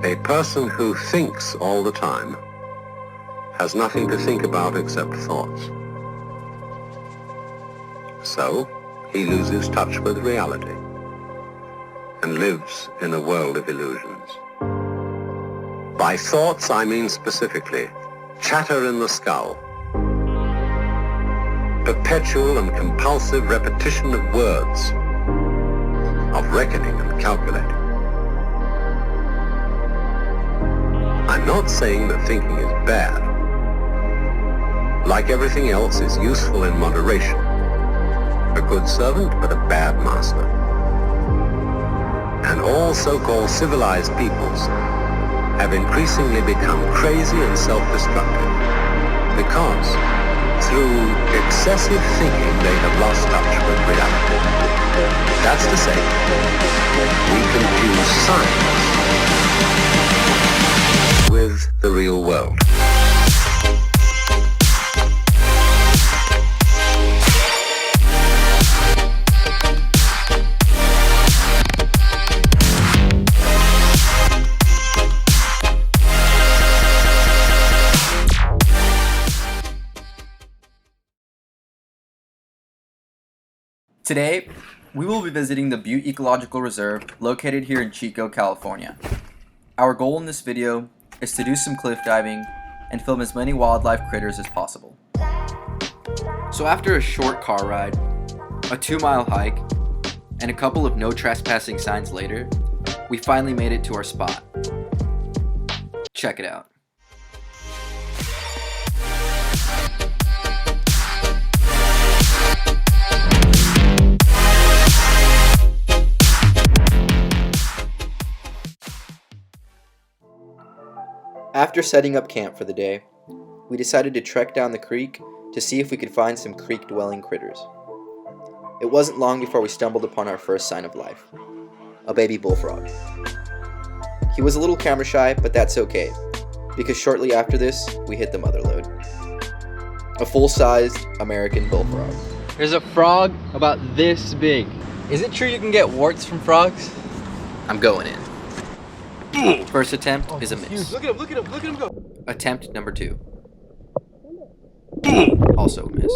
A person who thinks all the time has nothing to think about except thoughts. So, he loses touch with reality and lives in a world of illusions. By thoughts, I mean specifically chatter in the skull, perpetual and compulsive repetition of words, of reckoning and calculating. I'm not saying that thinking is bad. Like everything else, it's useful in moderation. A good servant, but a bad master. And all so-called civilized peoples have increasingly become crazy and self-destructive because through excessive thinking they have lost touch with reality. That's to say, we confuse science with the real world. Today, we will be visiting the Butte Ecological Reserve located here in Chico, California. Our goal in this video is to do some cliff diving and film as many wildlife critters as possible. So after a short car ride, a 2-mile hike, and a couple of no trespassing signs later, we finally made it to our spot. Check it out. After setting up camp for the day, we decided to trek down the creek to see if we could find some creek-dwelling critters. It wasn't long before we stumbled upon our first sign of life, a baby bullfrog. He was a little camera shy, but that's okay, because shortly after this, we hit the mother lode. A full-sized American bullfrog. There's a frog about this big. Is it true you can get warts from frogs? I'm going in. First attempt is a miss. Look at him go. Attempt number 2. Also a miss.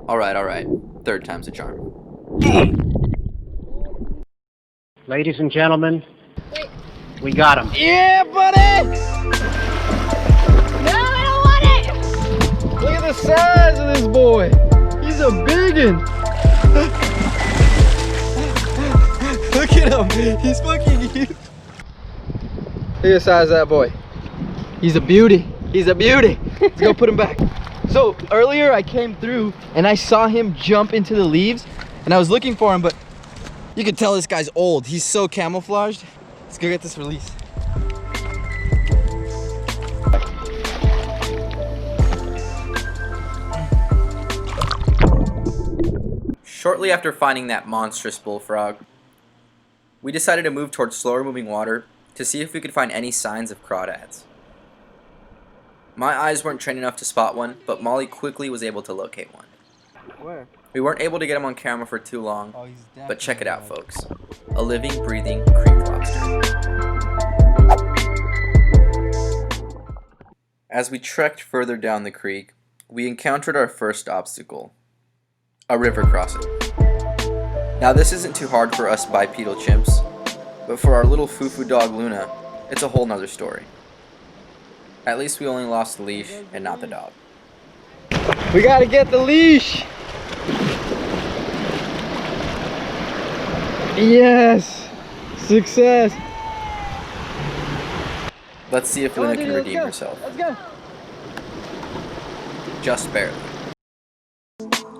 Alright. Third time's a charm. Ladies and gentlemen, we got him. Yeah, buddy! No, I don't want it! Look at the size of this boy. He's a biggin'. Look at him. He's fucking huge. Look at the size of that boy. He's a beauty. He's a beauty. Let's go put him back. So earlier I came through and I saw him jump into the leaves and I was looking for him, but you could tell this guy's old. He's so camouflaged. Let's go get this release. Shortly after finding that monstrous bullfrog, we decided to move towards slower moving water to see if we could find any signs of crawdads. My eyes weren't trained enough to spot one, but Molly quickly was able to locate one. Where? We weren't able to get him on camera for too long, Oh, he's but check it out, folks. A living, breathing creek lobster. As we trekked further down the creek, we encountered our first obstacle, a river crossing. Now this isn't too hard for us bipedal chimps, but for our little foo-foo dog Luna, it's a whole nother story. At least we only lost the leash and not the dog. We gotta get the leash. Yes, success. Let's see if Luna can redeem herself. Let's go. Just barely.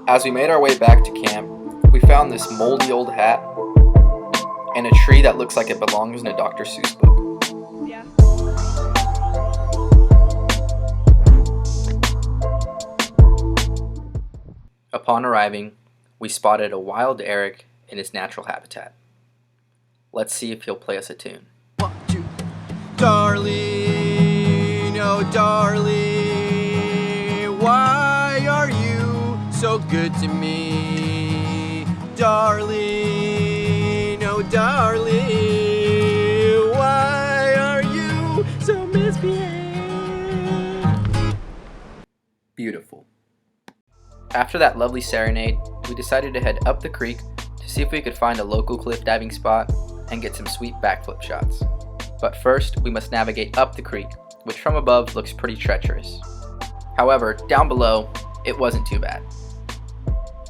As we made our way back to camp, we found this moldy old hat and a tree that looks like it belongs in a Dr. Seuss book. Yeah. Upon arriving, we spotted a wild Eric in his natural habitat. Let's see if he'll play us a tune. 1, 2. Darling, oh darling, why are you so good to me? Darling, oh darling, why After that lovely serenade, we decided to head up the creek to see if we could find a local cliff diving spot and get some sweet backflip shots. But first, we must navigate up the creek, which from above looks pretty treacherous. However, down below, it wasn't too bad.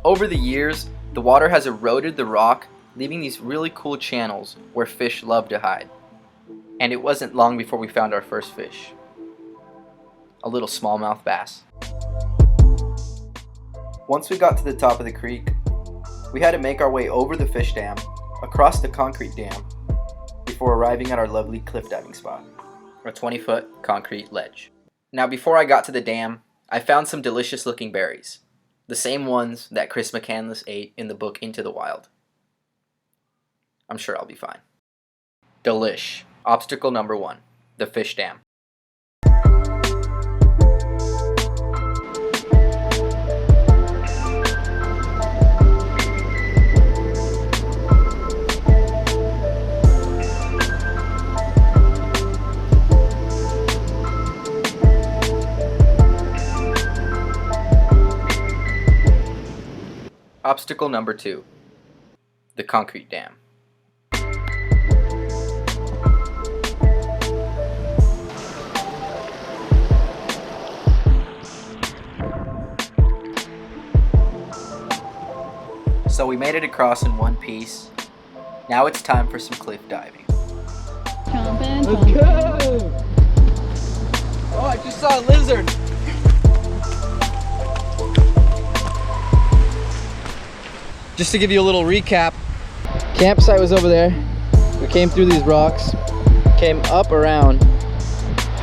Over the years, the water has eroded the rock, leaving these really cool channels where fish love to hide. And it wasn't long before we found our first fish. A little smallmouth bass. Once we got to the top of the creek, we had to make our way over the fish dam, across the concrete dam, before arriving at our lovely cliff diving spot, a 20-foot concrete ledge. Now before I got to the dam, I found some delicious looking berries, the same ones that Chris McCandless ate in the book Into the Wild. I'm sure I'll be fine. Delish. Obstacle number 1, the fish dam. Obstacle number 2, the concrete dam. So we made it across in one piece. Now it's time for some cliff diving. Let's go! Oh, I just saw a lizard! Just to give you a little recap, campsite was over there. We came through these rocks, came up around,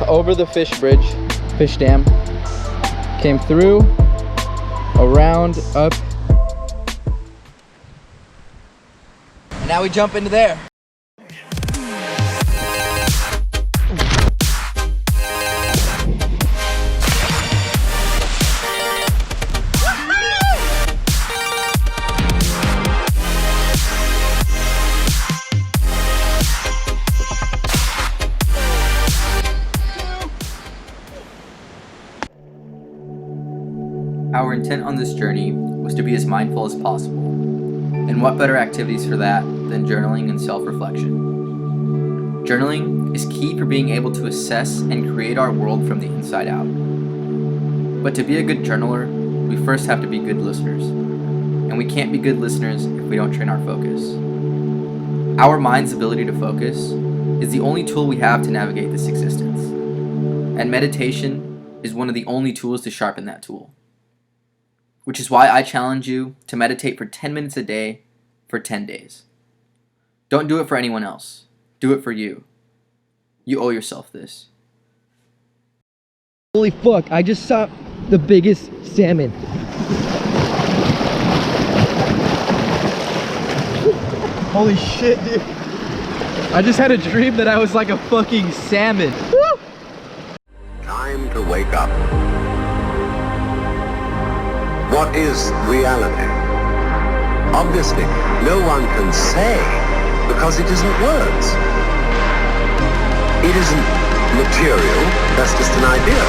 over the fish bridge, fish dam, came through, around, up, and now we jump into there. Our intent on this journey was to be as mindful as possible, and what better activities for that than journaling and self-reflection. Journaling is key for being able to assess and create our world from the inside out. But to be a good journaler, we first have to be good listeners, and we can't be good listeners if we don't train our focus. Our mind's ability to focus is the only tool we have to navigate this existence, and meditation is one of the only tools to sharpen that tool. Which is why I challenge you to meditate for 10 minutes a day for 10 days. Don't do it for anyone else. Do it for you. You owe yourself this. Holy fuck, I just saw the biggest salmon. Holy shit, dude. I just had a dream that I was like a fucking salmon. Woo! Time to wake up. What is reality? Obviously, no one can say because it isn't words. It isn't material, that's just an idea.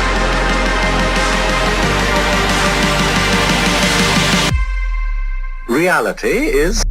Reality is